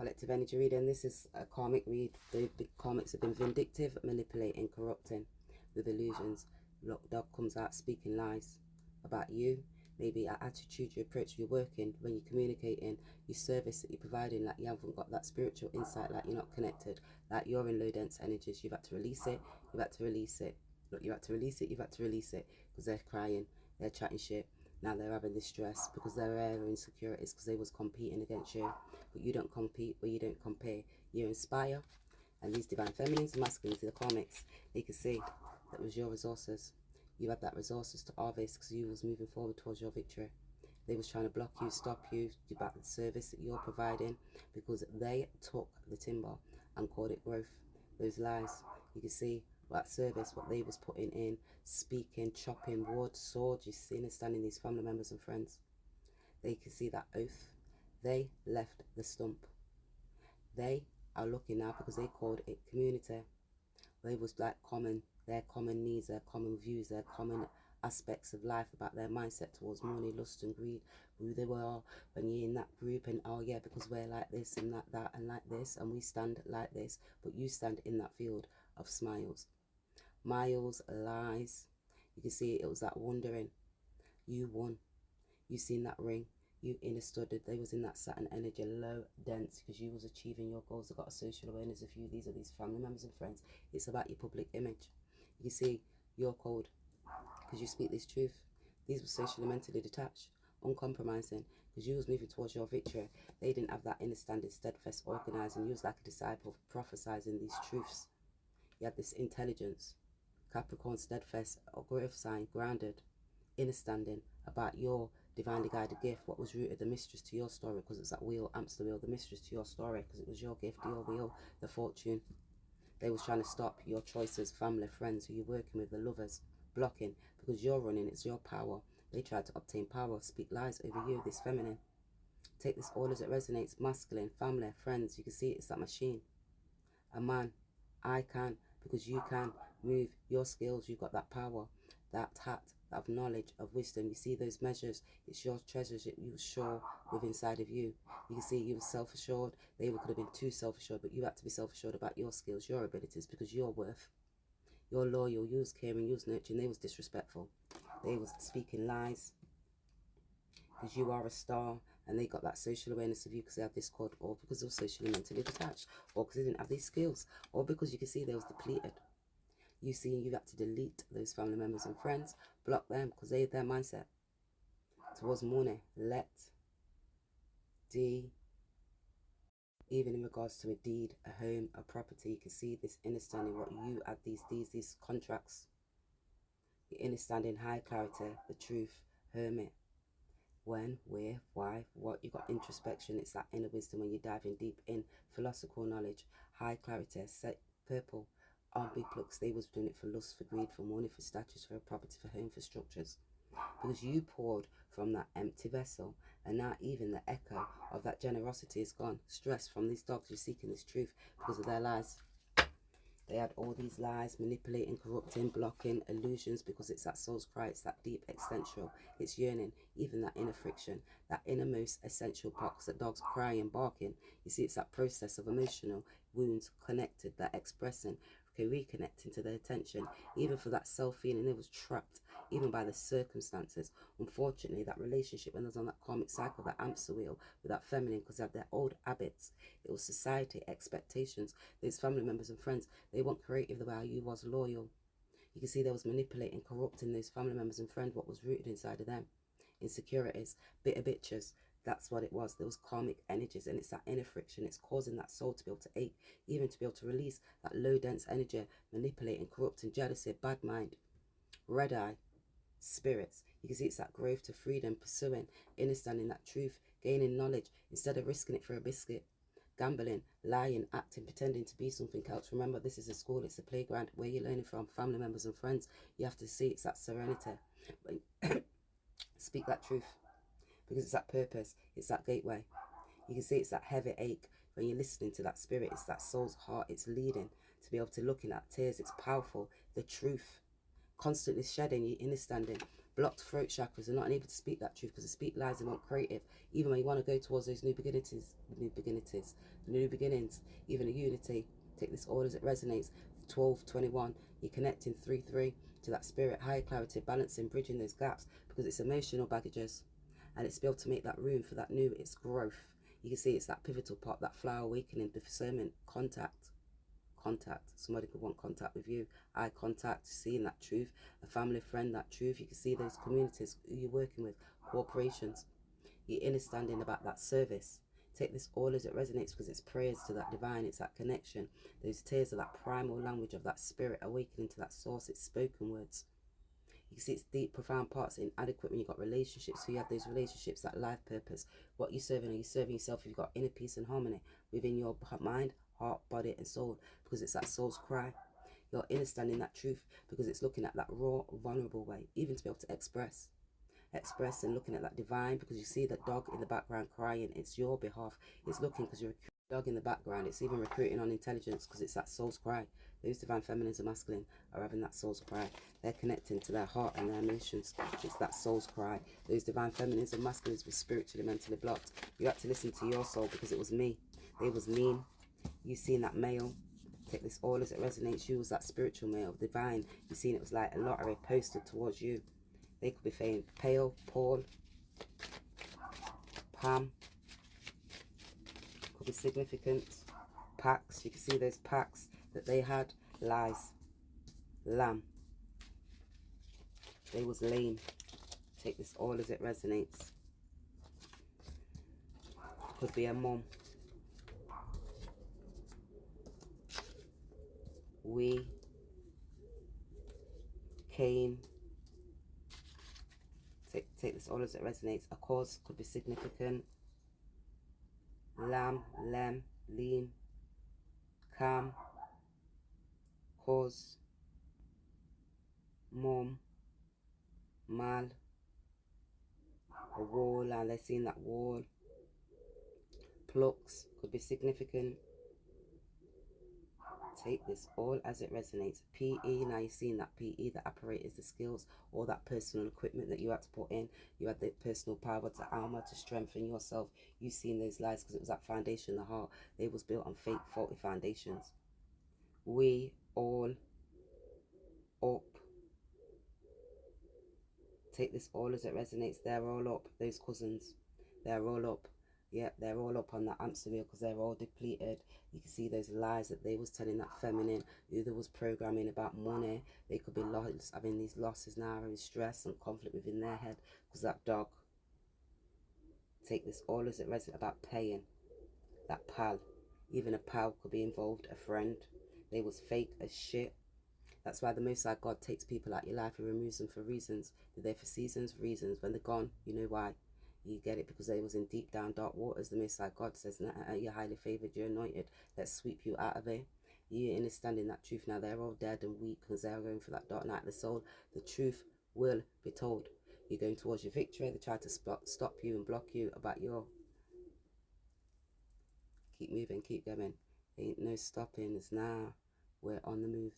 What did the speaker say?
Collective energy reading. This is a karmic read. The karmics have been vindictive, manipulating, corrupting with illusions. Look, dog comes out speaking lies about you. Maybe our attitude, your approach, your working, when you're communicating, your service that you're providing, like you haven't got that spiritual insight, like you're not connected, like you're in low dense energies. You've had to release it. You've had to release it. Look, you had to release it. You've had to release it because they're crying, they're chatting shit. Now they're having this stress because they're having insecurities because they was competing against you. But you don't compete, or you don't compare. You inspire. And these divine feminines and masculines, the karmics, they can see that was your resources. You had that resources to harvest because you was moving forward towards your victory. They was trying to block you, stop you, about the service that you're providing because they took the timber and called it growth. Those lies, you can see that service, what they was putting in, speaking, chopping wood, sword, you see, understanding these family members and friends. They can see that oath. They left the stump. They are looking now because they called it community. They was like their common needs, their common views, their common aspects of life about their mindset towards money, lust and greed, who they were when you're in that group, and oh yeah, because we're like this and that and like this, and we stand like this, but you stand in that field of smiles. Miles, lies. You can see it was that wondering. You won. You seen that ring. You understood it. They was in that Saturn energy, low, dense, because you was achieving your goals. They got a social awareness of you. These are these family members and friends. It's about your public image. You see your code because you speak this truth. These were socially, mentally detached, uncompromising, because you was moving towards your victory. They didn't have that inner standing, steadfast, organizing. You was like a disciple, prophesizing these truths. You had this intelligence, Capricorn, steadfast, or growth sign, grounded, inner standing about your divinely guided gift, what was rooted, the mistress to your story, because it's that wheel, amps the wheel, the mistress to your story, because it was your gift, your wheel, the fortune. They was trying to stop your choices, family, friends, who you're working with, the lovers, blocking, because you're running, it's your power. They tried to obtain power, speak lies over you, this feminine. Take this all as it resonates, masculine, family, friends, you can see it's that machine. A man, I can, because you can move your skills, you've got that power, that hat of knowledge, of wisdom. You see those measures, it's your treasures that you were sure with inside of you. You can see you were self-assured. They could have been too self-assured, but you had to be self-assured about your skills, your abilities, because your worth. You're loyal, you was caring, you was nurturing. They was disrespectful. They was speaking lies because you are a star, and they got that social awareness of you because they had this code, or because they were socially mentally detached, or because they didn't have these skills, or because you can see they was depleted. You see, you had to delete those family members and friends, block them because they had their mindset towards money, even in regards to a deed, a home, a property. You can see this understanding what you had, these contracts. The understanding, high clarity, the truth, hermit. When, where, why, what. You got introspection. It's that inner wisdom when you're diving deep in philosophical knowledge, high clarity, set purple. On big books, they was doing it for lust, for greed, for money, for statues, for a property, for home, for structures. Because you poured from that empty vessel, and now even the echo of that generosity is gone. Stress from these dogs, you're seeking this truth because of their lies. They had all these lies, manipulating, corrupting, blocking, illusions, because it's that soul's cry, it's that deep existential, it's yearning, even that inner friction, that innermost essential box, that dog's crying, barking. You see, it's that process of emotional wounds connected, that expressing, okay, reconnecting to their attention, even for that self-feeling. They was trapped, even by the circumstances. Unfortunately, that relationship, when they was on that karmic cycle, that hamster wheel with that feminine, because they had their old habits, it was society, expectations, those family members and friends, they weren't creative the way you was, loyal. You can see they was manipulating, corrupting those family members and friends, what was rooted inside of them. Insecurities, bitter bitches, that's what it was. There was karmic energies, and it's that inner friction. It's causing that soul to be able to ache, even to be able to release that low dense energy, manipulating, corrupting, jealousy, bad mind, red eye, spirits. You can see it's that growth to freedom, pursuing, understanding that truth, gaining knowledge instead of risking it for a biscuit. Gambling, lying, acting, pretending to be something else. Remember, this is a school, it's a playground where you're learning from family members and friends. You have to see it's that serenity. Speak that truth because it's that purpose, it's that gateway. You can see it's that heavy ache when you're listening to that spirit. It's that soul's heart, it's leading to be able to look in that tears. It's powerful, the truth. Constantly shedding, you understanding blocked throat chakras are not able to speak that truth because they speak lies and not creative. Even when you want to go towards those new beginnings, even a unity. Take this all as it resonates. 1221, you're connecting 3-3 to that spirit, higher clarity, balancing, bridging those gaps because it's emotional baggages, and it's be able to make that room for that new, it's growth. You can see it's that pivotal part, that flower awakening, discernment, contact. Somebody could want contact with you, eye contact, seeing that truth, a family friend, that truth. You can see those communities who you're working with, corporations, you're understanding about that service. Take this all as it resonates because it's prayers to that divine, it's that connection. Those tears are that primal language of that spirit awakening to that source, it's spoken words. You can see it's deep, profound parts inadequate when you've got relationships. So you have those relationships, that life purpose. What you're serving, are you serving yourself? You've got inner peace and harmony within your mind, heart, body, and soul, because it's that soul's cry. You're understanding that truth because it's looking at that raw, vulnerable way, even to be able to express and looking at that divine, because you see that dog in the background crying. It's your behalf. It's looking because you're a dog in the background. It's even recruiting on intelligence because it's that soul's cry. Those divine feminines and masculine are having that soul's cry. They're connecting to their heart and their emotions. It's that soul's cry. Those divine feminines and masculines were spiritually, mentally blocked. You had to listen to your soul because it was me. They was mean. You seen that male. Take this all as it resonates. You was that spiritual male, divine. You seen it was like a lottery posted towards you. They could be saying Pale, Paul, Pam. Could be significant. Packs. You can see those packs that they had. Lies. Lamb. They was lame. Take this all as it resonates. Could be a mom. We. Cain. Take this all as it resonates. A cause could be significant. Lamb, lem, lean, calm, cause, mom, mal, a wall, and they're seeing that wall. Plucks could be significant. Take this all as it resonates. PE, now you're seeing that PE, the apparatus, the skills, all that personal equipment that you had to put in. You had the personal power to armor, to strengthen yourself. You've seen those lies because it was that foundation, the heart. They was built on fake, faulty foundations. We all up. Take this all as it resonates. They're all up. Those cousins, they're all up. Yeah, they're all up on that hamster wheel because they're all depleted. You can see those lies that they was telling that feminine, who there was programming about money. They could be lost, having these losses now, having stress and conflict within their head because that dog. Take this all as it resonates about paying. That pal, even a pal could be involved, a friend. They was fake as shit. That's why the Most High God takes people out your life and removes them for reasons. They're there for seasons, reasons. When they're gone, you know why. You get it because they was in deep down dark waters. The Most High God says, you're highly favoured, you're anointed. Let's sweep you out of it. You're understanding that truth now. They're all dead and weak because they're going for that dark night of the soul. The truth will be told. You're going towards your victory. They try to stop you and block you about your... Keep moving, keep going. Ain't no stopping. It's now. We're on the move.